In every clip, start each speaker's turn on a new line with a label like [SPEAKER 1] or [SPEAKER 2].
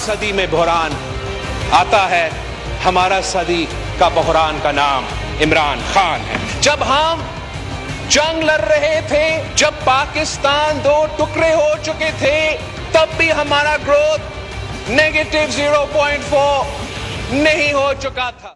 [SPEAKER 1] सदी में बहरान आता है, हमारा सदी का बहरान का नाम इमरान खान है। जब हम जंग लड़ रहे थे, जब पाकिस्तान 2 टुकड़े हो चुके थे, तब भी हमारा ग्रोथ -0.4 नहीं हो चुका था।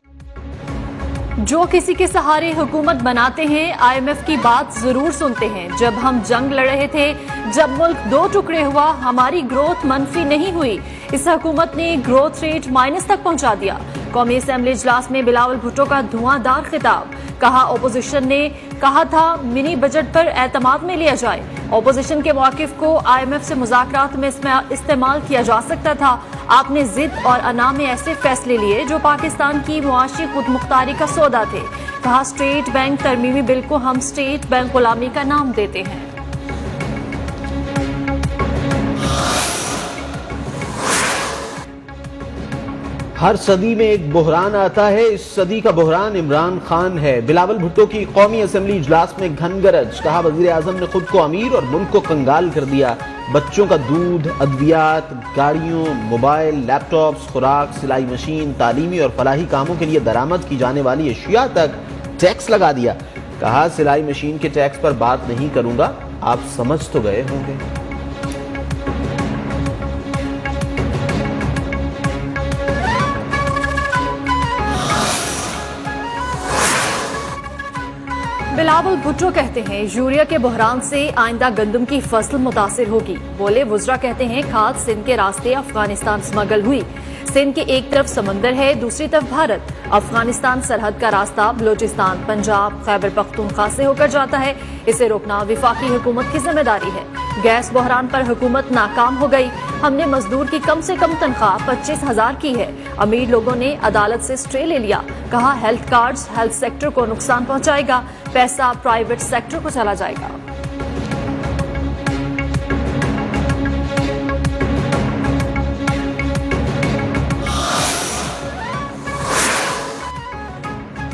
[SPEAKER 2] जो किसी के सहारे हुकूमत बनाते हैं, IMF की बात जरूर सुनते हैं। जब हम जंग लड़ रहे थे, जब मुल्क 2 टुकड़े हुआ, हमारी ग्रोथ मनफी नहीं हुई। इस हुकूमत ने ग्रोथ रेट माइनस तक पहुंचा दिया। कौमी असेंबली इजलास में बिलावल भुट्टो का धुआंधार खिताब। कहा ओपोजिशन ने कहा था मिनी बजट पर एतमाद में लिया जाए। ओपोजिशन के मौकिफ को IMF से मुज़ाकरात में इस्तेमाल किया जा सकता था। आपने जिद और अना में ऐसे फैसले लिए जो पाकिस्तान की मुआशी खुदमुख्तारी का सौदा थे। कहा स्टेट बैंक तरमीमी बिल को हम स्टेट बैंक गुलामी का नाम देते हैं।
[SPEAKER 3] हर सदी में एक बहरान आता है, इस सदी का बहरान इमरान खान है। बिलावल भुट्टो की कौमी असेंबली इजलास में घनगरज। कहा वजीर आजम ने खुद को अमीर और मुल्क को कंगाल कर दिया। बच्चों का दूध, अद्वियात, गाड़ियों, मोबाइल, लैपटॉप्स, खुराक, सिलाई मशीन, तालीमी और फलाही कामों के लिए दरामद की जाने वाली अशिया तक टैक्स लगा दिया। कहा सिलाई मशीन के टैक्स पर बात नहीं करूंगा, आप समझ तो गए होंगे।
[SPEAKER 2] बिलावल भुट्टो कहते हैं यूरिया के बहरान से आइंदा गंदम की फसल मुतासिर होगी। बोले वुज़रा कहते हैं खाद सिंध के रास्ते अफगानिस्तान स्मगल हुई। सिंध के एक तरफ समंदर है, दूसरी तरफ भारत। अफगानिस्तान सरहद का रास्ता बलोचिस्तान, पंजाब, खैबर पख्तूनख्वा से होकर जाता है। इसे रोकना विफाकी हुकूमत की जिम्मेदारी है। गैस बहरान पर हुकूमत नाकाम हो गई। हमने मजदूर की कम से कम तनख्वाह 25,000 की है। अमीर लोगों ने अदालत से स्टे ले लिया। कहा हेल्थ कार्ड्स हेल्थ सेक्टर को नुकसान पहुंचाएगा, पैसा प्राइवेट सेक्टर को चला जाएगा।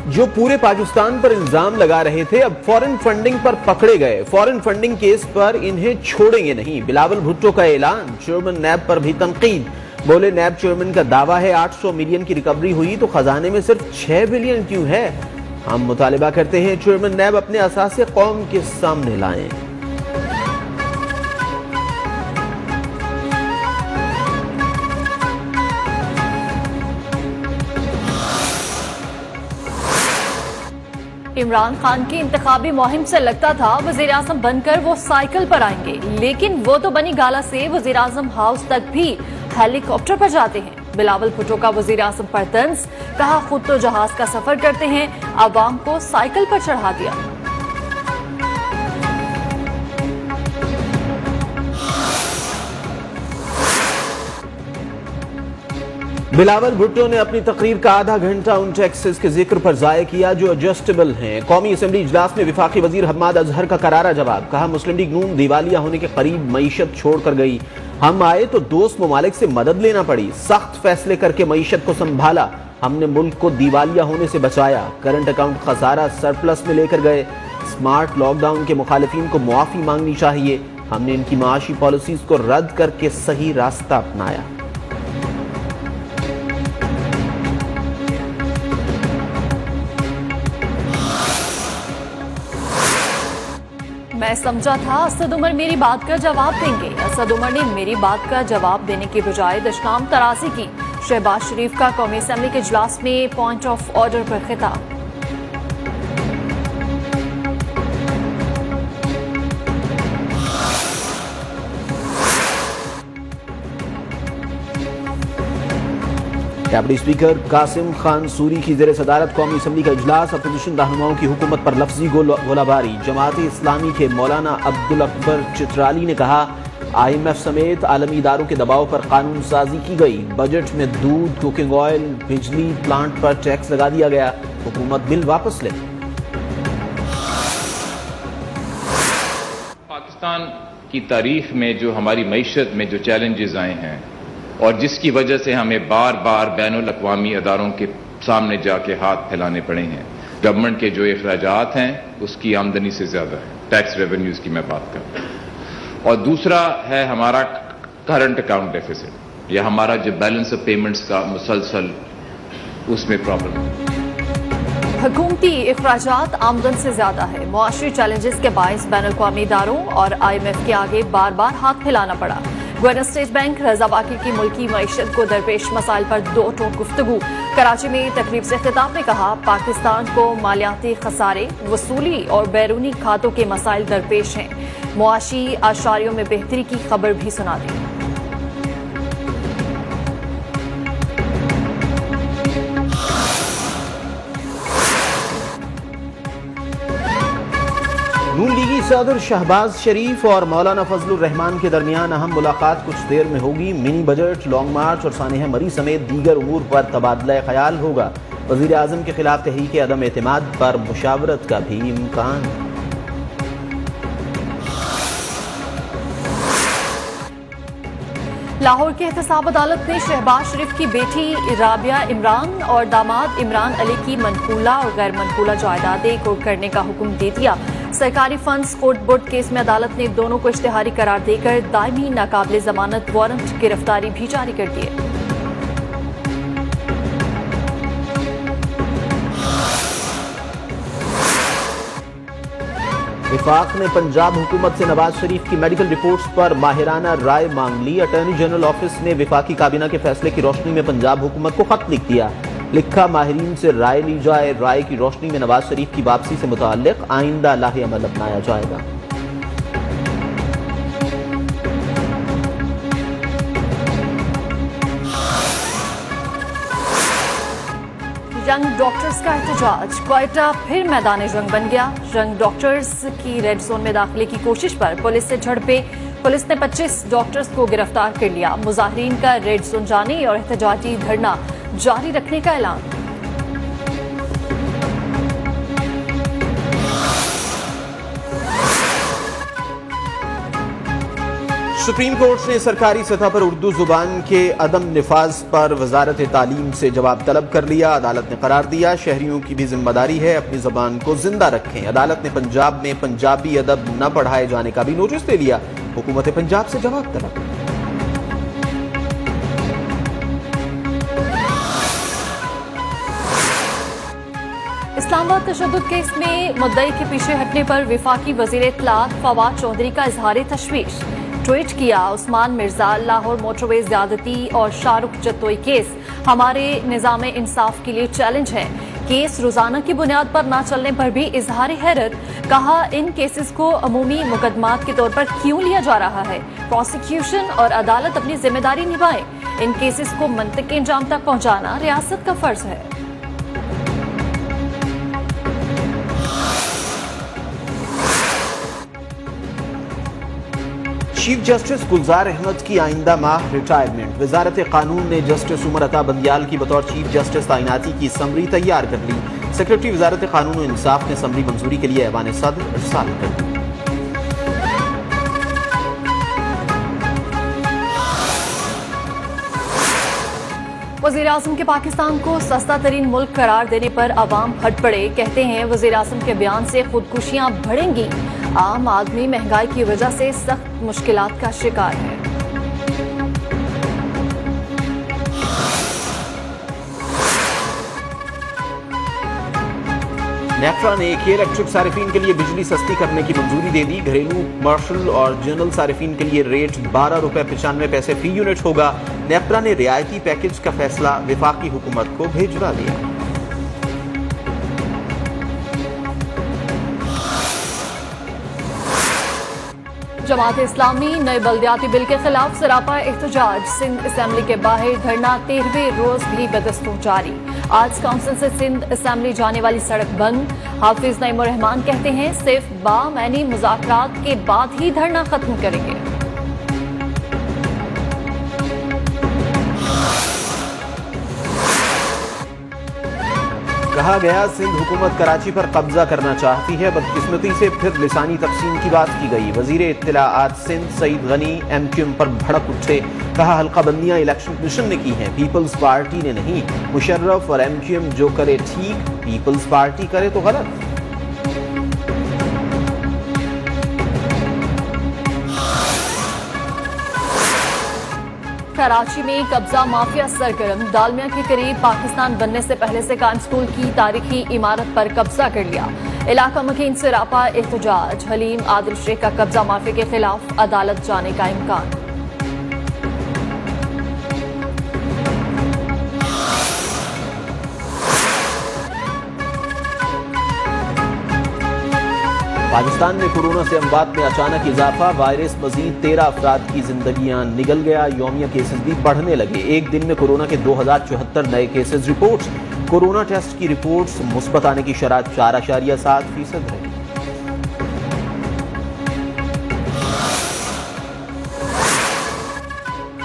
[SPEAKER 3] जो पूरे पाकिस्तान पर इल्जाम लगा रहे थे, अब फॉरेन फंडिंग पर पकड़े गए। फॉरेन फंडिंग केस पर इन्हें छोड़ेंगे नहीं। बिलावल भुट्टो का ऐलान। चेयरमैन नैब पर भी तनकीद। बोले नैब चेयरमैन का दावा है 800 मिलियन की रिकवरी हुई तो खजाने में सिर्फ 6 बिलियन क्यों है। हम मुतालिबा करते हैं चेयरमैन नैब अपने असासे कौम के सामने लाएं।
[SPEAKER 2] इमरान खान की इंतखाबी मुहिम से लगता था वजीर आजम बनकर वो साइकिल पर आएंगे, लेकिन वो तो बनी गाला से वजीर आजम हाउस तक भी हेलीकॉप्टर पर जाते हैं। बिलावल भुट्टो का वजीर आजम पर तंज। कहा खुद तो जहाज का सफर करते हैं, अवाम को साइकिल पर चढ़ा दिया।
[SPEAKER 3] बिलावल भुट्टो ने अपनी तकरीर का आधा घंटा उन टैक्सेस के जिक्र पर जाया किया जो एडजस्टेबल हैं। कौमी असेंबली इजलास में विफाकी वजीर हम्माद अजहर का करारा जवाब। कहा मुस्लिम लीग नून दिवालिया होने के करीब मईशत छोड़कर गई। हम आए तो दोस्त ममालिक से मदद लेना पड़ी, सख्त फैसले करके मईशत को संभाला। हमने मुल्क को दिवालिया होने से बचाया। करंट अकाउंट खसारा सरप्लस में लेकर गए। स्मार्ट लॉकडाउन के मुखालिफिन को मुआफी मांगनी चाहिए। हमने इनकी माशी पॉलिसीज को रद्द करके सही रास्ता अपनाया।
[SPEAKER 2] मैं समझा था असद उमर मेरी बात का जवाब देंगे। असद उमर ने मेरी बात का जवाब देने के बजाय दशनाम तराजी की। शहबाज शरीफ का कौमी असेंबली के इजलास में पॉइंट ऑफ ऑर्डर पर खिताब।
[SPEAKER 3] डिप्टी स्पीकर कासिम खान सूरी की ज़ेर सदारत कौमी असेंबली का इजलास। अपोजिशन रहनुमाओं की हुकूमत पर लफ्जी गोलाबारी। जमात इस्लामी के मौलाना अब्दुल अकबर चित्राली ने कहा IMF समेत आलमी इदारों के दबाव पर कानून साजी की गई। बजट में दूध, कुकिंग ऑयल, बिजली प्लांट पर टैक्स लगा दिया गया। हुकूमत बिल वापस ले।
[SPEAKER 4] पाकिस्तान की तारीख में जो हमारी मईशत में जो चैलेंजेस आए हैं और जिसकी वजह से हमें बार बार बैनुल अक़वामी अदारों के सामने जाके हाथ फैलाने पड़े हैं, गवर्नमेंट के जो अखराजात हैं उसकी आमदनी से ज्यादा है, टैक्स रेवेन्यूज की मैं बात करता हूं। और दूसरा है हमारा करंट अकाउंट डेफिसिट। या हमारा जो बैलेंस ऑफ पेमेंट्स का मुसलसल उसमें प्रॉब्लम है।
[SPEAKER 2] हुकूमती इखराजात आमदन से ज्यादा है। मुआशी चैलेंजेस के बायस बैनुल-अक़वामी इदारों और IMF के आगे बार बार हाथ फैलाना पड़ा। गवर्नर स्टेट बैंक रजा बाकी की मुल्की मईशत को दरपेश मसाइल पर दो टोक गुफ्तगू। कराची में तकरीब से खिताब में कहा, पाकिस्तान को मालियाती खसारे, वसूली और बैरूनी खातों के मसाइल दरपेश हैं। मुआशी आशारियों में बेहतरी की खबर भी सुना दी।
[SPEAKER 3] नून लीगी सदर शहबाज शरीफ और मौलाना फजलुर रहमान के दरमियान अहम मुलाकात कुछ देर में होगी। मिनी बजट, लॉन्ग मार्च और सानिया मरी समेत दीगर उमूर पर तबादला ख्याल होगा। वजीर आजम के खिलाफ तहरीक अदम एतमाद पर मुशावरत का भी इम्कान।
[SPEAKER 2] लाहौर की एहतसाब अदालत ने शहबाज शरीफ की बेटी राबिया इमरान और दामाद इमरान अली की मनकूला और गैर मनकूला जायदाद एक करने का हुक्म दे दिया। सरकारी फंड्स कोर्ट बोर्ड केस में अदालत ने दोनों को इश्तिहारी करार देकर दायमी नाकाबिले जमानत वारंट गिरफ्तारी भी जारी कर दिए।
[SPEAKER 3] विफाक ने पंजाब हुकूमत से नवाज शरीफ की मेडिकल रिपोर्ट्स पर माहिराना राय मांग ली। अटॉर्नी जनरल ऑफिस ने विफाकी काबीना के फैसले की रोशनी में पंजाब हुकूमत को खत लिख दिया। लिखा, माहिरीन से राय ली जाए, राय की रोशनी में नवाज शरीफ की वापसी से मुताल्लिक आइंदा लाहे अमल अपनाया जाएगा।
[SPEAKER 2] यंग डॉक्टर्स का एहतजाज, क्वेटा फिर मैदान जंग बन गया। यंग डॉक्टर्स की रेड जोन में दाखिले की कोशिश पर पुलिस से झड़पे। पुलिस ने 25 डॉक्टर्स को गिरफ्तार कर लिया। मुजाहिरीन का रेड जोन जाने और एहतजाजी धरना जारी रखने का ऐलान।
[SPEAKER 3] सुप्रीम कोर्ट ने सरकारी सतह पर उर्दू जुबान के अदम निफाज पर वजारत तालीम से जवाब तलब कर लिया। अदालत ने करार दिया, शहरियों की भी जिम्मेदारी है अपनी जबान को जिंदा रखें। अदालत ने पंजाब में पंजाबी अदब न पढ़ाए जाने का भी नोटिस दे दिया। हुकूमत पंजाब से जवाब तलब।
[SPEAKER 2] इस्लामाबाद तशद्दुद केस में मुद्दई के पीछे हटने पर विफाकी वजीर इत्तलात फवाद चौधरी का इजहार तशवीश। ट्वीट किया, उस्मान मिर्जा, लाहौर मोटरवे ज्यादती और शाहरुख जत्तोई केस हमारे निजाम इंसाफ के लिए चैलेंज है। केस रोजाना की बुनियाद पर न चलने पर भी इजहार हैरत। कहा, इन केसेस को अमूमी मुकदमात के तौर पर क्यों लिया जा रहा है। प्रोसिक्यूशन और अदालत अपनी जिम्मेदारी निभाए। इन केसेस को मंतकी अंजाम तक पहुंचाना रियासत का फर्ज है।
[SPEAKER 3] चीफ जस्टिस गुलजार अहमद की आइंदा माह रिटायरमेंट। वजारत कानून ने जस्टिस उमर अता बंदियाल की बतौर चीफ जस्टिस तैनाती की समरी तैयार कर ली। सेक्रेटरी वजारत कानून और इंसाफ ने समरी मंजूरी के लिए ऐवान सदर इरसाल कर दी।
[SPEAKER 2] वजीर आजम के पाकिस्तान को सस्ता तरीन मुल्क करार देने पर अवाम हट पड़े। कहते हैं, वजीर आजम के बयान से खुदकुशियां बढ़ेंगी। आम आदमी महंगाई की वजह से सख्त मुश्किलात का शिकार है।
[SPEAKER 3] नेफ्रा ने के इलेक्ट्रिक सारिफीन के लिए बिजली सस्ती करने की मंजूरी दे दी। घरेलू, कमर्शियल और जनरल सारिफीन के लिए रेट 12 रुपए 95 पैसे फी यूनिट होगा। नेफ्रा ने रियायती पैकेज का फैसला विफाकी हुकूमत को भेजवा दिया।
[SPEAKER 2] जमात इस्लामी नए बल्दियाती बिल के खिलाफ सरापा एहतजाज। सिंध असेंबली के बाहर धरना 13वें रोज भी बदस्तूर जारी। आज काउंसिल से सिंध असेंबली जाने वाली सड़क बंद। हाफिज नईमुर रहमान कहते हैं, सिर्फ बामैनी मुज़ाकरात के बाद ही धरना खत्म करेंगे।
[SPEAKER 3] कहा गया, सिंध हुकूमत कराची पर कब्जा करना चाहती है। बदकिस्मती से फिर लिसानी तकसीम की बात की गई। वजीर इत्तलाआत सिंध सईद गनी एमक्यूएम पर भड़क उठे। कहा, हल्का बंदियां इलेक्शन कमीशन ने की हैं, पीपल्स पार्टी ने नहीं। मुशर्रफ और एमक्यूएम जो करे ठीक, पीपल्स पार्टी करे तो गलत।
[SPEAKER 2] कराची में कब्जा माफिया सरगर्म। डालमिया के करीब पाकिस्तान बनने से पहले से कायम स्कूल की तारीखी इमारत पर कब्जा कर लिया। इलाका मकीन से रापा एहतजाज। हलीम आदिल शेख का कब्जा माफिया के खिलाफ अदालत जाने का इम्कान।
[SPEAKER 3] पाकिस्तान में कोरोना से अमवात में अचानक इजाफा। वायरस मजीद 13 अफराद की जिंदगियां निगल गया। यौमिया केसेस भी बढ़ने लगे। एक दिन में कोरोना के 2074 नए केसेस रिपोर्ट्स। कोरोना टेस्ट की रिपोर्ट्स मुस्बत आने की शरत 4.7% रही।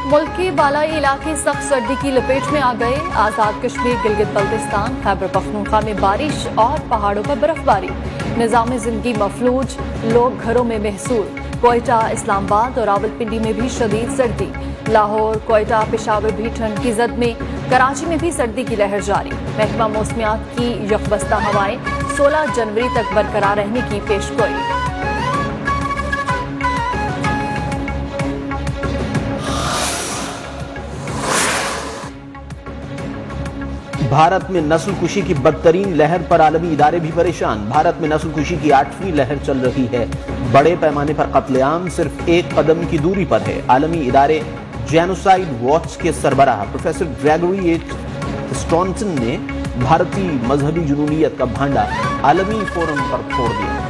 [SPEAKER 2] मुल्क के बालाई इलाके सख्त सर्दी की लपेट में आ गए। आजाद कश्मीर, गिलगित बल्तिस्तान, खैबर पख्तूनख्वा में बारिश और पहाड़ों पर बर्फबारी। निजाम जिंदगी मफलूज, लोग घरों में महसूर। कोयटा, इस्लामाबाद और रावलपिंडी में भी शदीद सर्दी। लाहौर, कोयटा, पेशावर भी ठंड की जद में। कराची में भी सर्दी की लहर जारी। महकमा मौसमियात की यकबस्ता हवाएं 16 जनवरी तक बरकरार रहने की पेशगोई।
[SPEAKER 3] भारत में नस्लकुशी की बदतरीन लहर पर आलमी इदारे भी परेशान। भारत में नस्लकुशी की 8वीं लहर चल रही है। बड़े पैमाने पर कत्लेआम सिर्फ एक कदम की दूरी पर है। आलमी इदारे जेनोसाइड वॉच के सरबराह प्रोफेसर ग्रेगोरी एच स्टॉनसन ने भारतीय मजहबी जुनूनियत का भांडा आलमी फोरम पर फोड़ दिया।